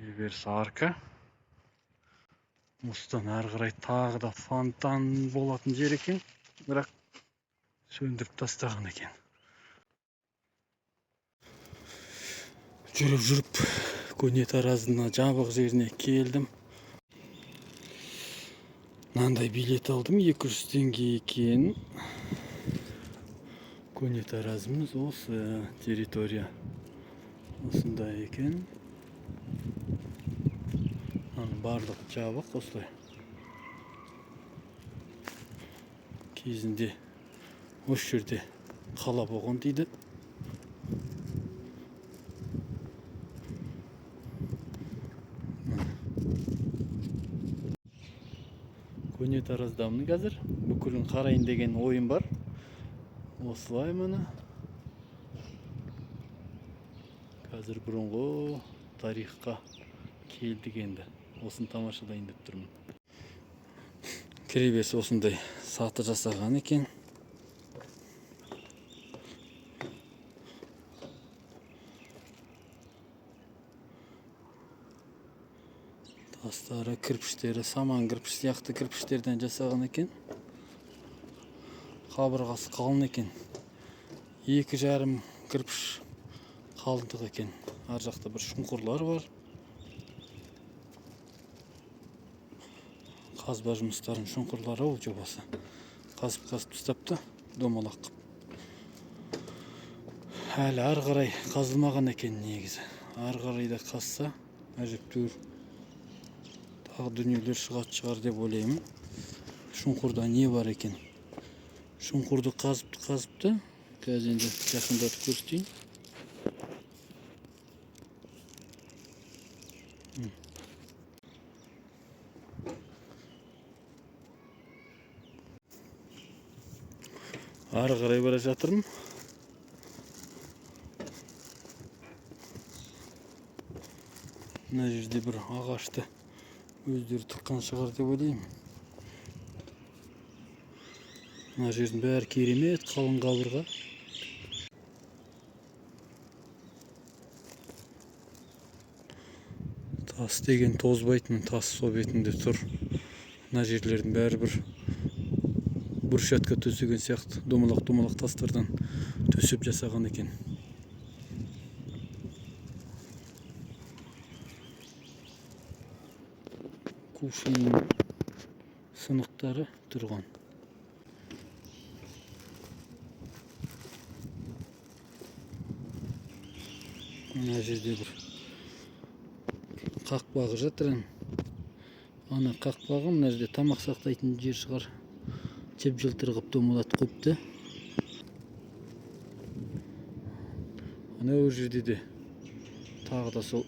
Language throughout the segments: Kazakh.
Кіреберіс арка. Осыдан ары қарай тағы да фонтан болатын жер екен, бірақ сөндіріп тастаған екен. Жүріп көне таразына жабық жеріне келдім. Мынандай билет алдым, 200 теңге екен. Көне таразымыз осы территория осындай екен. Барлық жабық осылай. Кезінде осы жерде қала болған дейді. Көне тараздамын қазір. Бүкілін қарайын деген ойым бар. Осылай мына. Қазір бұрынғы тарихқа келдік енді. Осын тамашалайын деп тұрмын. Кіреберіс осындай саты жасаған екен. Тастары, кірпіштері, саман кірпіш сияқты кірпіштерден жасаған екен. Қабырғасы қалың екен. 2,5 кірпіш қалыңдық екен. Ар жақта бір шұңқырлар бар. Қазба жұмыстарын шұңқырлары ол жобасы. Қазып ұстапты, домалақ. Әлі ары қарай қазылмаған екен негізі. Ары қарай да қазса, әжептәуір тағы дүниелер шығар деп ойлаймын. Шұңқырда не бар екен? Шұңқырды қазыпты. Қазір енді жақындатып көрсетейін. Ары қарай бара жатырмын. Мына жерде бір ағашты өздері тыққан шығар деп ойлаймын. Мына жердің бәрі керемет, қалың қабырға. Тас деген тозбайтын, тас со бетінде тұр. Мына жерлердің бәрі бір брусчатка төсеген сияқты, домалақ тастардан төсеп жасаған екен. Кувшиннің сынықтары тұрған. Мына жерде бір қақпағы жатыр. Ана қақпағы мына жерде тамақ сақтайтын жер шығар. Жеп жылтыр қып домалат қойыпты. Ана өр жерде де тағы да сол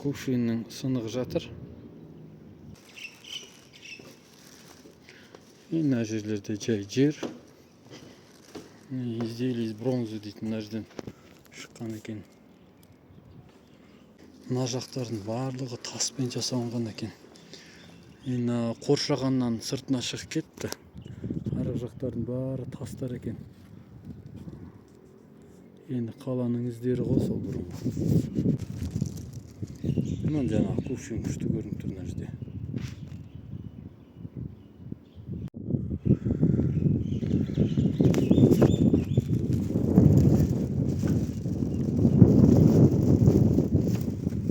кувшиннің сынығы жатыр. Мына жерлерде жай жер. Изделие из бронзы дейтін мына жерден шыққан екен. Мына жақтардың барлығы таспен жасалған екен. Енді қоршағаннан сыртына шығып кетті. Ара жақтардың бары тастар екен. Енді қаланың іздері ғой сол бұрынғы. Мына жаңағы кувшин күшті көрініп тұр мына жерде.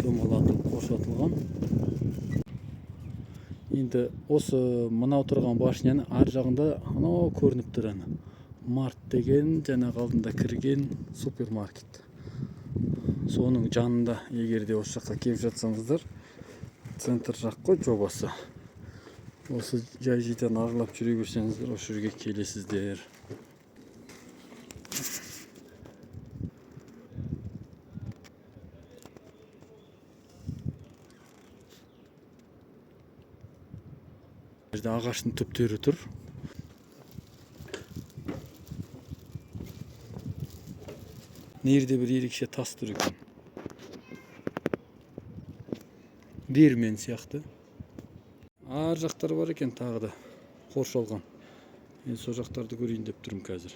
Домалатылып қошатылған. Енді осы мынау тұрған башняның ар жағында анау көрініп тұр ана. Март деген жаңағы алдында кірген супермаркет. Соның жанында, егерде осы жаққа келіп жатсаңыздар, центр жақ қой жобасы. Осы жай-жайдан аралап жүре берсеңіздер, осы жерге келесіздер. Жерде ағаштың түптері тұр. Нерде бір ерекше тас тұр екен. Диірмен сияқты. Ар жақтар бар екен тағы да қоршалған. Мен сол жақтарды көрейін деп тұрмын қазір.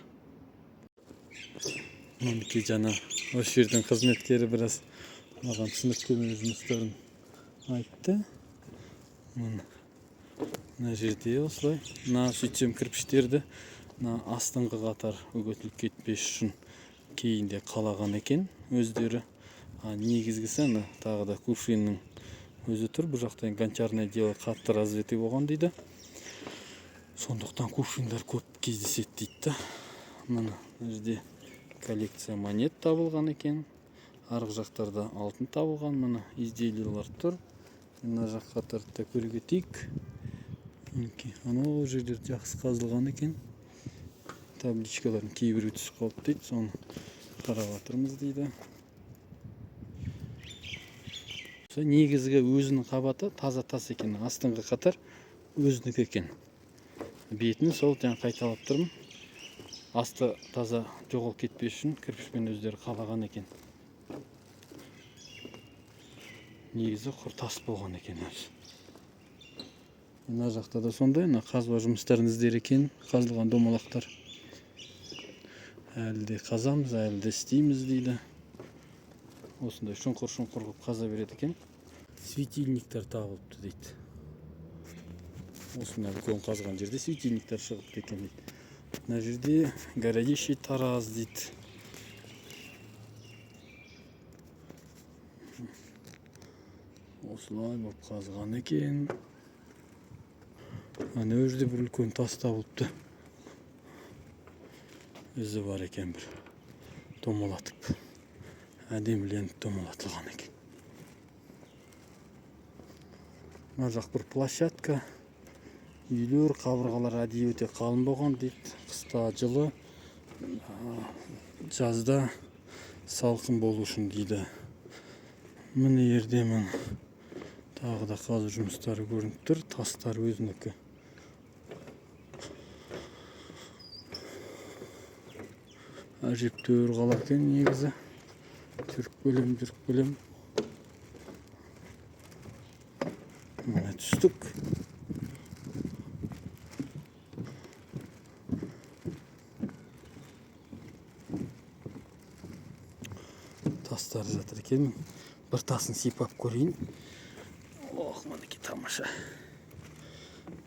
Мінекей жаңа осы жердің қызметкері біраз маған түсініктеме жұмыстарын айтты. Мына жерде осылай. Мына сөйтсем кірпіштерді астыңғы қатар үгітіліп кетпеш үшін кейінде қалаған екен өздері. Негізгісі тағы да кувшиннің өзі тұр. Бұл жақтан гончарное дело қатты развитый болған дейді. Сондықтан кувшиндар көп кездеседі дейді. Мына жерде коллекция монет табылған екен. Арғы жақтарда алтын табылған. Мына изделиялар тұр. Мына жақ қатарда көре кетейік. Анау жерлер жақсы қазылған екен. Табличкалардың кейбірі түсіп қалды дейді. Соны қарап жатырмыз дейді. Негізгі өзінің қабаты таза тас екен. Астыңғы қатар өзінікі екен. Бетін сол жаңа қайталап тұрмын. Асты таза жоғалып кетпес үшін кірпішпен өздері қалаған екен. Негізі құр тас болған екен өзі. Мына жақта да сондай, қазба жұмыстарын іздер екен, қазылған домалақтар. Әлі де қазамыз, әлі де істейміз дейді. Осындай шұңқыр-шұңқыр қылып қаза береді екен. Светильниктер табылыпты дейді. Осындай үлкен қазған жерде светильниктер шығып кеткен дейді. Мына жерде городище Тараз дейді. Осылай болып қазған екен. Ана жерде бір үлкен тас табылыпты. Ізі бар екен бір. Домалатып. Әдеміленіп домалатылған екен. Мына жақ бір площадка. Үйлер, қабырғалар әдейі өте қалың болған дейді. Қыста жылы, жазда салқын болу үшін дейді. Міне жерде тағы да қазу жұмыстары көрініп тұр. Тастар өзінікі. Әжептәуір қала екен негізі. Жүріп келем. Міне түстік. Тастар жатыр екен. Бір тасын сипап көрейін. Ох, мінеки тамаша.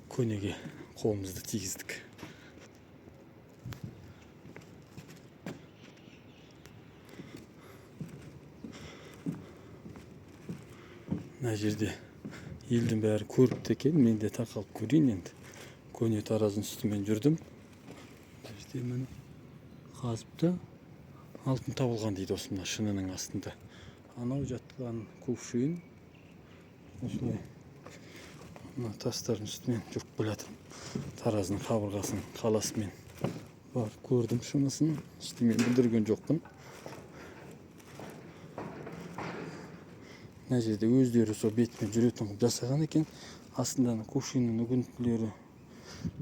Көнеге қолымызды тигіздік. Мына жерде елдің бәрі көріпті екен. Мен де тақалып көрейін енді. Көне Тараздың үстімен жүрдім. Мына жерде міне қазыпты. Алтын табылған дейді осында шынының астында. Анау жатқан кувшин. Осылай тастардың үстімен жүріп келе жатырмын. Тараздың қабырғасының қаласымен барып көрдім шынысын. Ештеңе білдірген жоқпын. Мына жерде өздері сол бетпен жүретін қылып жасаған екен. Астында кувшиннің үгінтілері.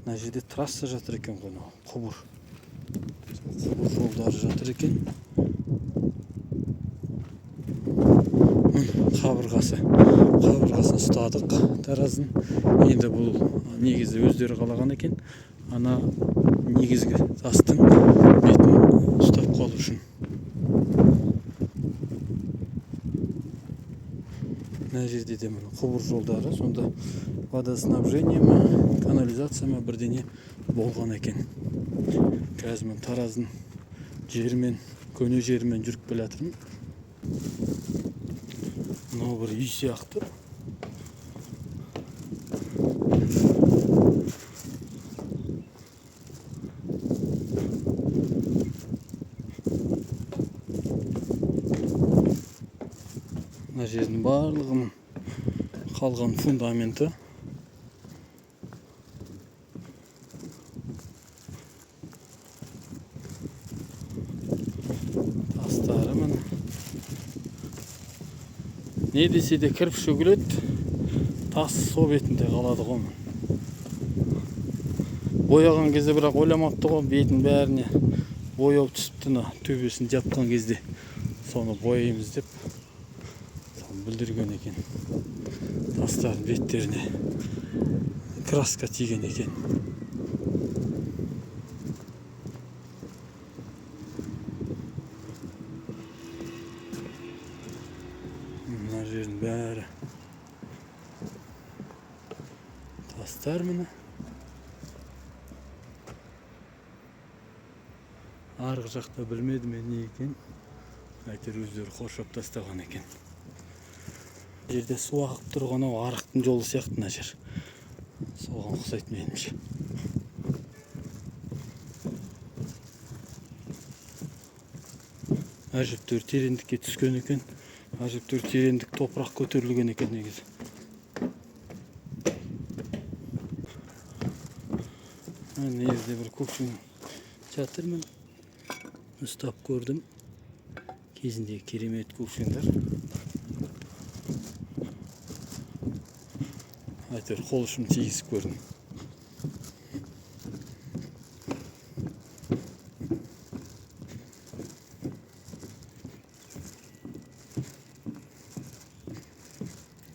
Мына жерде трасса жатыр екен ғой, құбыр. Құбыр жолдары жатыр екен. Қабырғасын ұстадық Тараздың. Енді бұл негізі өздері қалаған екен. Ана негізгі тастың бетін ұстап қалу үшін. Мына жерде де құбыр жолдары, сонда водоснабжение ма, канализация ма бірдеңе болған екен. Қазір мен Тараздың жерімен, көне жерімен жүріп келе жатырмын. Мынау бір үй сияқты. Мына жердің барлығының қалған фундаменті. Тастары міне. Не десе де кірпіш үгіледі, тас со бетінде қалады ғой. Бояған кезде бірақ ойламапты ғой, бетін бәріне бояу түсіпті, төбесін жапқан кезде соны бояймыз деп білдірген екен. Тастардың беттеріне краска тиген екен. Мына жердің бәрі тастар міне. Арғы жақта білмедім мен не екен. Әйтеуір өздері қоршап тастаған екен. Жерде су ағып тұрған ау арықтың жолы сияқты мына жер. Соған ұқсайды меніңше. Әжептәуір тереңдікке түскен екен. Әжептәуір тереңдік топырақ көтерілген екен негізі. Мына жерде бір көкшін жатырмын. Ұстап көрдім. Кезінде керемет көкшіңдер. Әйтеуір қол ұшым тигізіп көрдім.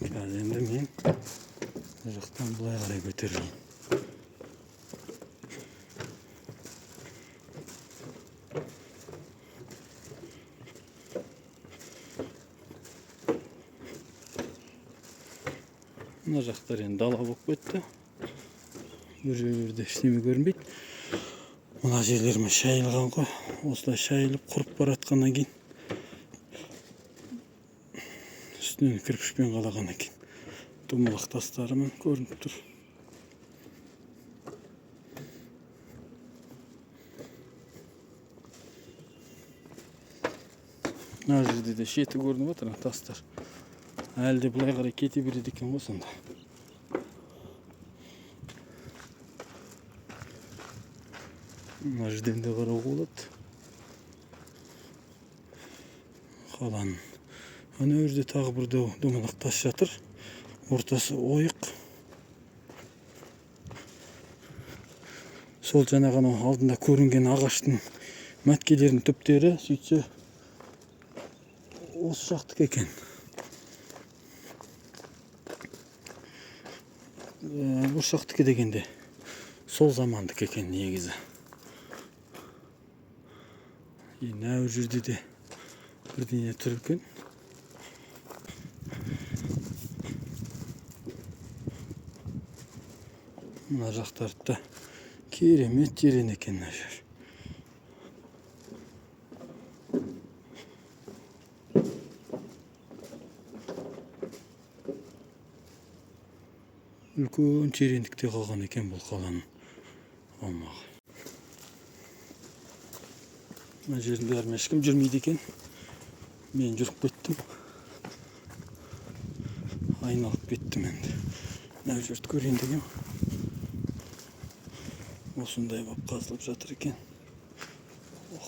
Қазір енді мен бұл жақтан былай қарай көтерілейін. Мына жақтар енді дала болып кетті. Бір жерлерде ештеме көрінбейді. Мына жерлеріме шайылған ғой. Осылай шайылып құрып баратқаннан кейін үстінен кірпішпен қалаған екен. Домалақ тастарымен көрініп тұр. Мына жерде де шеті көрініп отыр тастар. Әлі де бұлай қарай кете береді екен ғой сонда. Мына жерден де қарауға болады. Қаланың. Ана жерде тағы бір домалақ тас жатыр. Ортасы ойық. Сол жаңағы алдында көрінген ағаштың мәткелерінің түптері сөйтсе осы жақтық екен. Осы жақтікі дегенде сол замандық екен негізі. Енді әу жерде де бірдеңе тұр екен. Мына жақтарды да керемет терең екен мына жер. Үлкен тереңдікте қалған екен бұл қаланың аумағы. Мына жердің бәріне ешкім жүрмейді екен. Мен жүріп кеттім. Айналып кеттім енді. Мына жерді көрейін дегем. Осындай болып қазылып жатыр екен.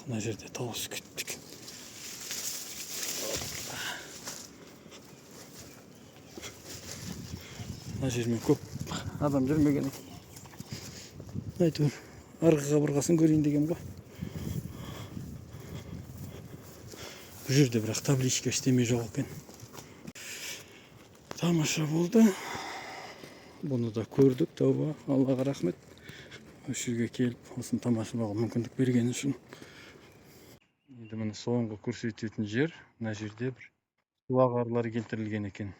Мына жерде тауыс кетті екен. Мына жермен көп адам жүрмеген екен. Әйтеуір арғы қабырғасын көрейін дегем ғой. Бұл жерде бірақ табличка ештеме жоқ екен. Тамаша болды. Бұны да көрдік, тәуба, Аллаға рахмет. Осы жерге келіп, осыны тамашалауға мүмкіндік берген үшін. Енді міне соңғы көрсететін жер, мына жерде бір су ағарлары келтірілген екен.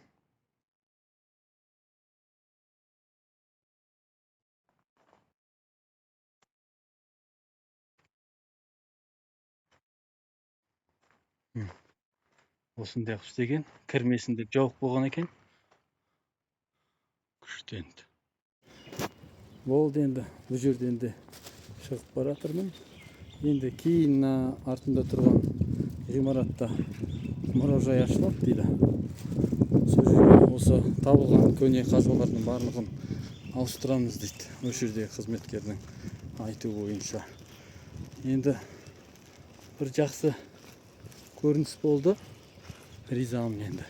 Осындай қып істеген, кірмесін деп жауып болған екен. Күшті енді. Болды енді, бұл жерден де шығып баратырмын. Енді кейін артында тұрған ғимаратта мұражай ашылады дейді. Сол жерге осы табылған көне қазбалардың барлығын ауыстырамыз дейді. Осы жерде қызметкердің айтуы бойынша. Енді бір жақсы көрініс болды. Ризамын енді.